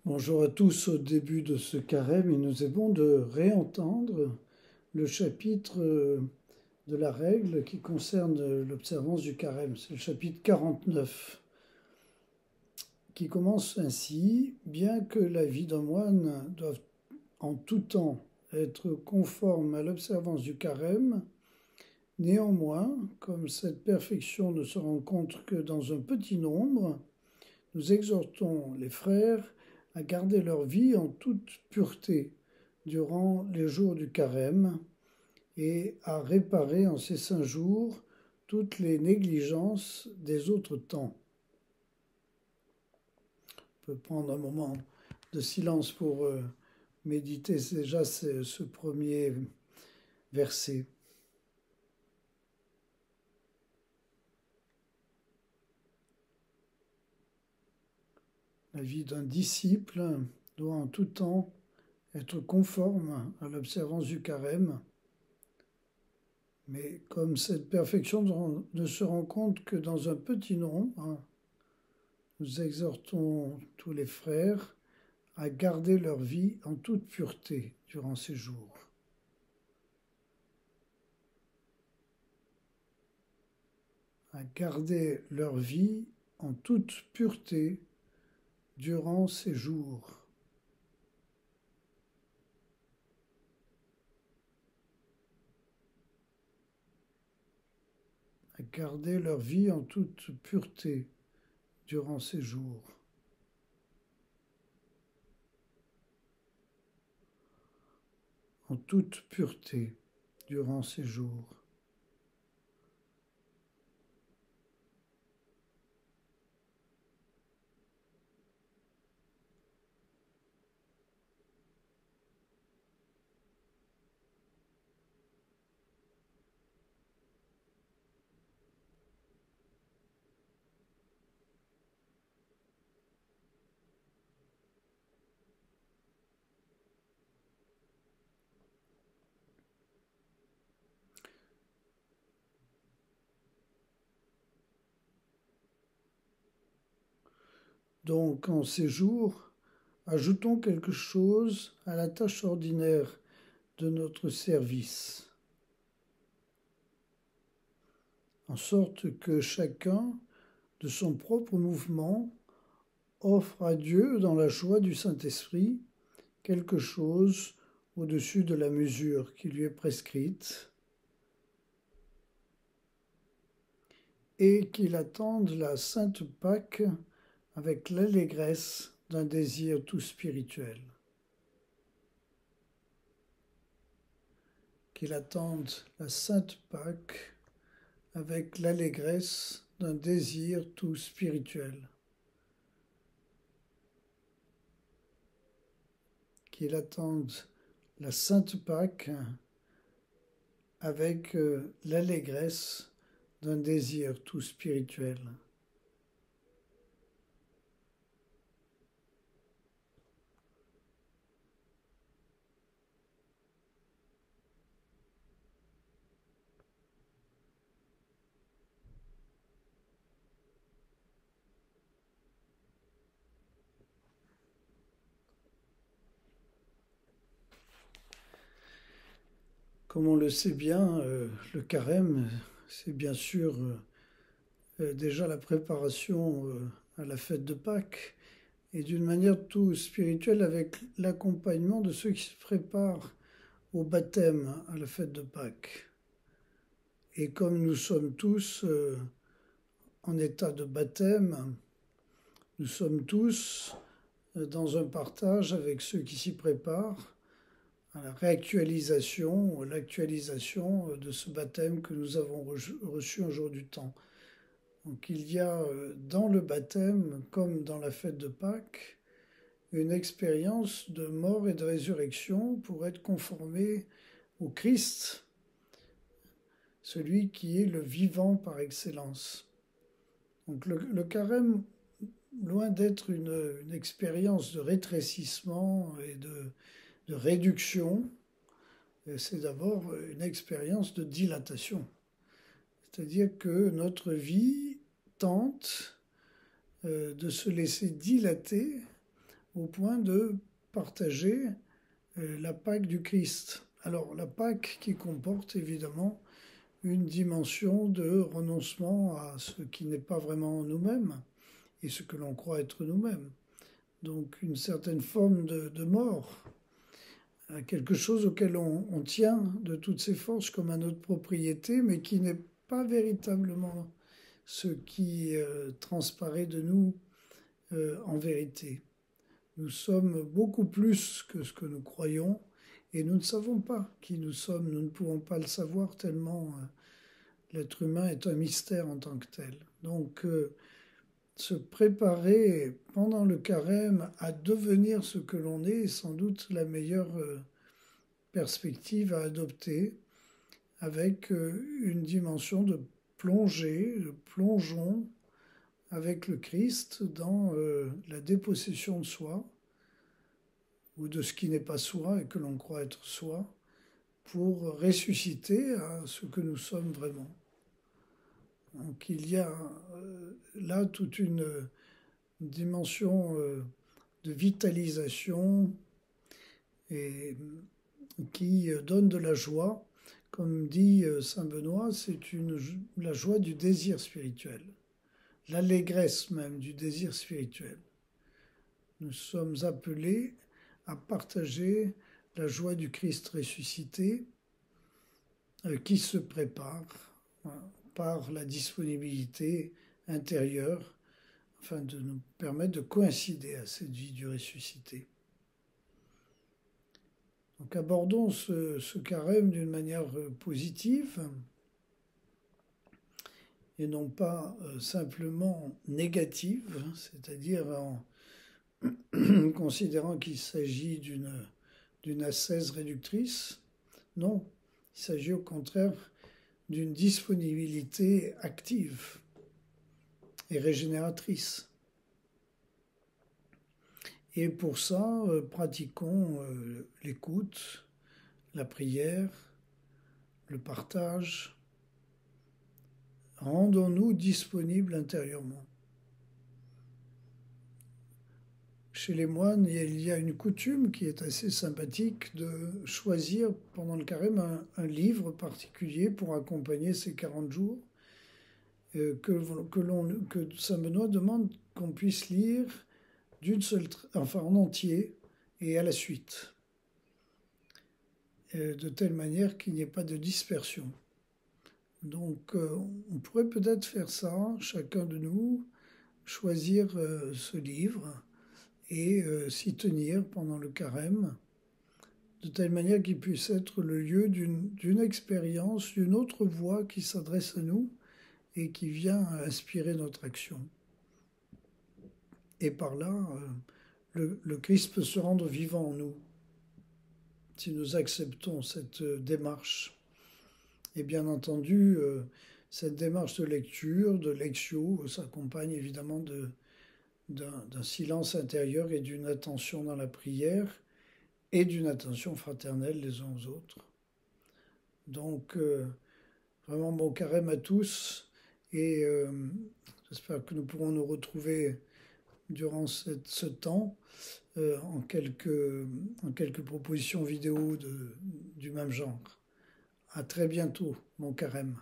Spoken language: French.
Bonjour à tous. Au début de ce carême, il nous est bon de réentendre le chapitre de la règle qui concerne l'observance du carême. C'est le chapitre 49 qui commence ainsi. Bien que la vie d'un moine doive en tout temps être conforme à l'observance du carême, néanmoins, comme cette perfection ne se rencontre que dans un petit nombre, nous exhortons les frères à garder leur vie en toute pureté durant les jours du carême et à réparer en ces 5 jours toutes les négligences des autres temps. On peut prendre un moment de silence pour méditer déjà ce premier verset. La vie d'un disciple doit en tout temps être conforme à l'observance du carême. Mais comme cette perfection ne se rencontre que dans un petit nombre, nous exhortons tous les frères à garder leur vie en toute pureté durant ces jours. À garder leur vie en toute pureté durant ces jours. À garder leur vie en toute pureté durant ces jours. En toute pureté durant ces jours. Donc, en ces jours, ajoutons quelque chose à la tâche ordinaire de notre service, en sorte que chacun, de son propre mouvement, offre à Dieu, dans la joie du Saint-Esprit, quelque chose au-dessus de la mesure qui lui est prescrite, et qu'il attende la Sainte Pâque avec l'allégresse d'un désir tout spirituel. Qu'il attende la Sainte Pâque avec l'allégresse d'un désir tout spirituel. Qu'il attende la Sainte Pâque avec l'allégresse d'un désir tout spirituel. Comme on le sait bien, le carême, c'est bien sûr déjà la préparation à la fête de Pâques, et d'une manière tout spirituelle avec l'accompagnement de ceux qui se préparent au baptême à la fête de Pâques. Et comme nous sommes tous en état de baptême, nous sommes tous dans un partage avec ceux qui s'y préparent à la réactualisation, l'actualisation de ce baptême que nous avons reçu un jour du temps. Donc il y a dans le baptême, comme dans la fête de Pâques, une expérience de mort et de résurrection pour être conformé au Christ, celui qui est le vivant par excellence. Donc le carême, loin d'être une expérience de rétrécissement et de réduction, c'est d'abord une expérience de dilatation. C'est-à-dire que notre vie tente de se laisser dilater au point de partager la Pâque du Christ. Alors la Pâque qui comporte évidemment une dimension de renoncement à ce qui n'est pas vraiment nous-mêmes et ce que l'on croit être nous-mêmes. Donc une certaine forme de mort, à quelque chose auquel on tient de toutes ses forces comme à notre propriété, mais qui n'est pas véritablement ce qui transparaît de nous en vérité. Nous sommes beaucoup plus que ce que nous croyons et nous ne savons pas qui nous sommes, nous ne pouvons pas le savoir tellement l'être humain est un mystère en tant que tel. Donc se préparer pendant le carême à devenir ce que l'on est sans doute la meilleure perspective à adopter avec une dimension de plongée, de plongeon avec le Christ dans la dépossession de soi ou de ce qui n'est pas soi et que l'on croit être soi pour ressusciter à ce que nous sommes vraiment. Donc il y a là toute une dimension de vitalisation et qui donne de la joie. Comme dit saint Benoît, c'est la joie du désir spirituel, l'allégresse même du désir spirituel. Nous sommes appelés à partager la joie du Christ ressuscité qui se prépare par la disponibilité intérieure afin de nous permettre de coïncider à cette vie du ressuscité. Donc abordons ce carême d'une manière positive et non pas simplement négative, c'est-à-dire en considérant qu'il s'agit d'une ascèse réductrice. Non, il s'agit au contraire d'une disponibilité active et régénératrice. Et pour ça, pratiquons l'écoute, la prière, le partage. Rendons-nous disponibles intérieurement. Chez les moines, il y a une coutume qui est assez sympathique de choisir pendant le carême un livre particulier pour accompagner ces 40 jours que saint Benoît demande qu'on puisse lire en entier et à la suite, de telle manière qu'il n'y ait pas de dispersion. Donc on pourrait peut-être faire ça, chacun de nous, choisir ce livre et s'y tenir pendant le carême, de telle manière qu'il puisse être le lieu d'une expérience, d'une autre voix qui s'adresse à nous et qui vient inspirer notre action. Et par là, le Christ peut se rendre vivant en nous, si nous acceptons cette démarche. Et bien entendu, cette démarche de lecture, de lectio, s'accompagne évidemment d'un silence intérieur et d'une attention dans la prière et d'une attention fraternelle les uns aux autres. Donc, vraiment bon carême à tous et j'espère que nous pourrons nous retrouver durant ce temps en quelques propositions vidéo du même genre. À très bientôt, bon carême.